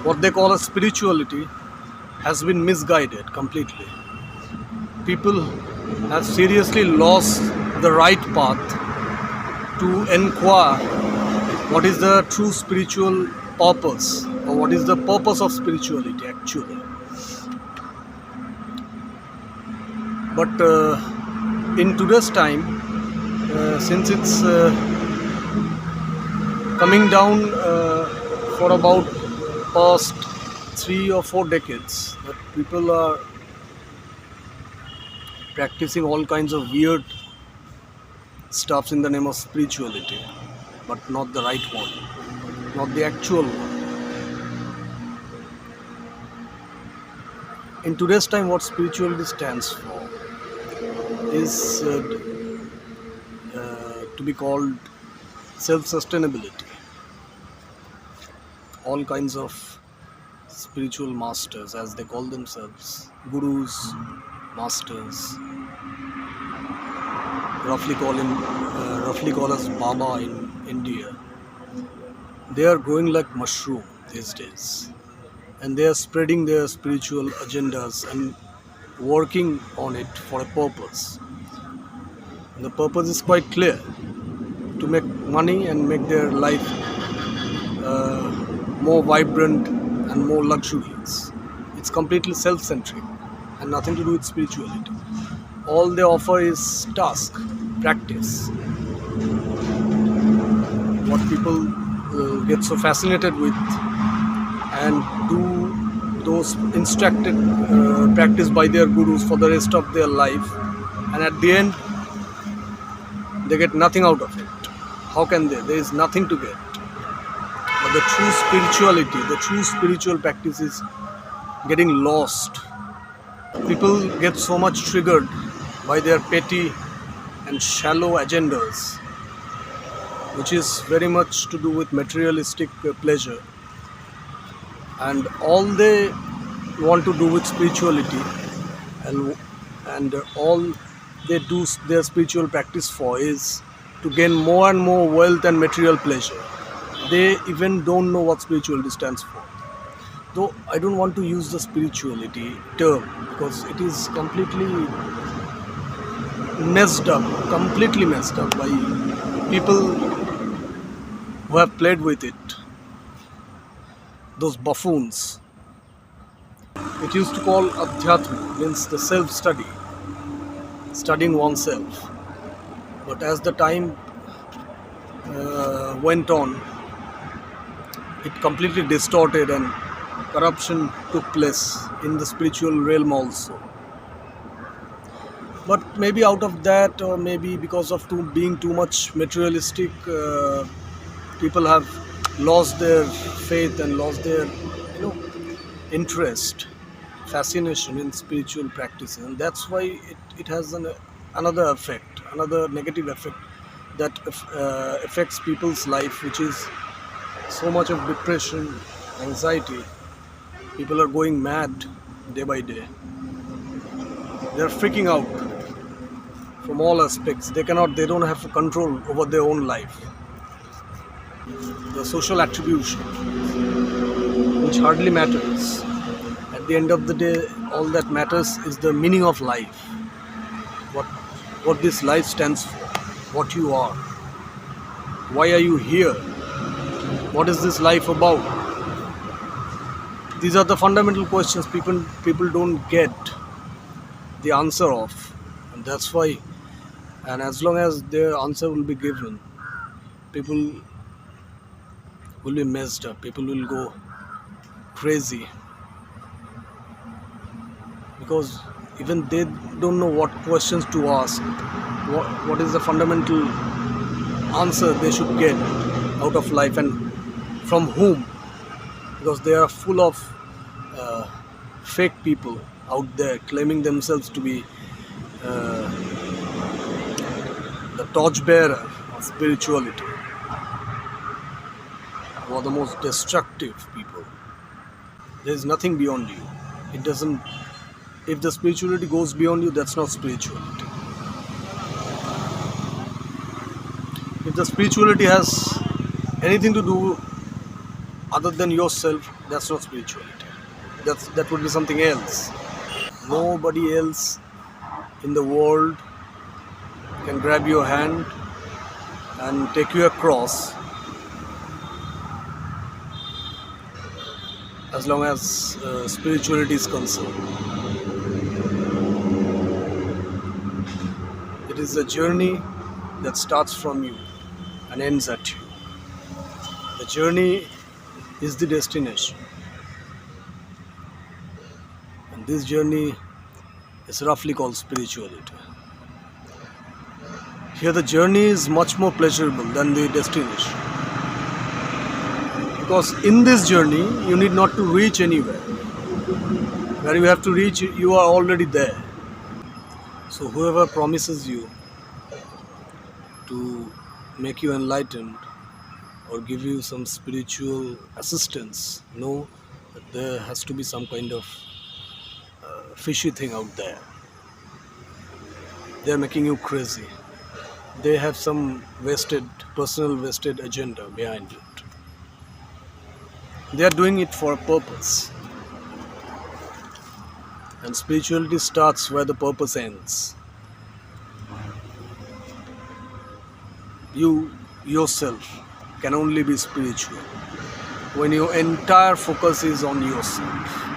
what they call a spirituality has been misguided completely. People have seriously lost the right path to inquire what is the true spiritual purpose, or what is the purpose of spirituality actually. But in today's time, since it's coming down for about past 3 or 4 decades, that people are practicing all kinds of weird stuffs in the name of spirituality, but not the right one, not the actual one. In today's time, what spirituality stands for is to be called self-sustainability. All kinds of spiritual masters, as they call themselves, gurus, masters, roughly call us Baba in India. They are growing like mushroom these days, and they are spreading their spiritual agendas and working on it for a purpose. And the purpose is quite clear: to make money and make their life more vibrant and more luxurious. It's completely self-centric and nothing to do with spirituality. All they offer is task, practice. What people get so fascinated with and do those instructed practice by their gurus for the rest of their life, and at the end they get nothing out of it. How can they? There is nothing to get. But the true spirituality, the true spiritual practice is getting lost. People get so much triggered by their petty and shallow agendas, which is very much to do with materialistic pleasure. And all they want to do with spirituality, and all they do their spiritual practice for, is to gain more and more wealth and material pleasure. They even don't know what spirituality stands for. Though I don't want to use the spirituality term, because it is completely messed up by people who have played with it. Those buffoons. It used to call adhyatma, means the self-study, studying oneself. But as the time went on, it completely distorted and corruption took place in the spiritual realm also. But maybe out of that, or maybe because of being too much materialistic, people have lost their faith and lost their interest, fascination in spiritual practices, and that's why it has another effect, another negative effect that affects people's life, which is so much of depression, anxiety. People are going mad day by day. They're freaking out from all aspects. They don't have control over their own life. The social attribution, which hardly matters. At the end of the day, all that matters is the meaning of life. What this life stands for, what you are. Why are you here? What is this life about? These are the fundamental questions people don't get the answer of, and that's why. And as long as their answer will be given, people will be messed up. People will go crazy, because even they don't know what questions to ask. What is the fundamental answer they should get out of life, and from whom? Because they are full of fake people out there claiming themselves to be the torchbearer of spirituality, who are the most destructive people. There is nothing beyond you. It doesn't. If the spirituality goes beyond you, that's not spirituality. If the spirituality has anything to do other than yourself, That's not spirituality. That would be something else. Nobody else in the world can grab your hand and take you across as long as spirituality is concerned. It is a journey that starts from you and ends at you. The journey is the destination, and this journey is roughly called spirituality. Here the journey is much more pleasurable than the destination, because in this journey you need not to reach anywhere. Where you have to reach, you are already there. So whoever promises you to make you enlightened or give you some spiritual assistance, know that there has to be some kind of fishy thing out there. They are making you crazy. They have some personal vested agenda behind it. They are doing it for a purpose. And spirituality starts where the purpose ends. You yourself can only be spiritual when your entire focus is on yourself.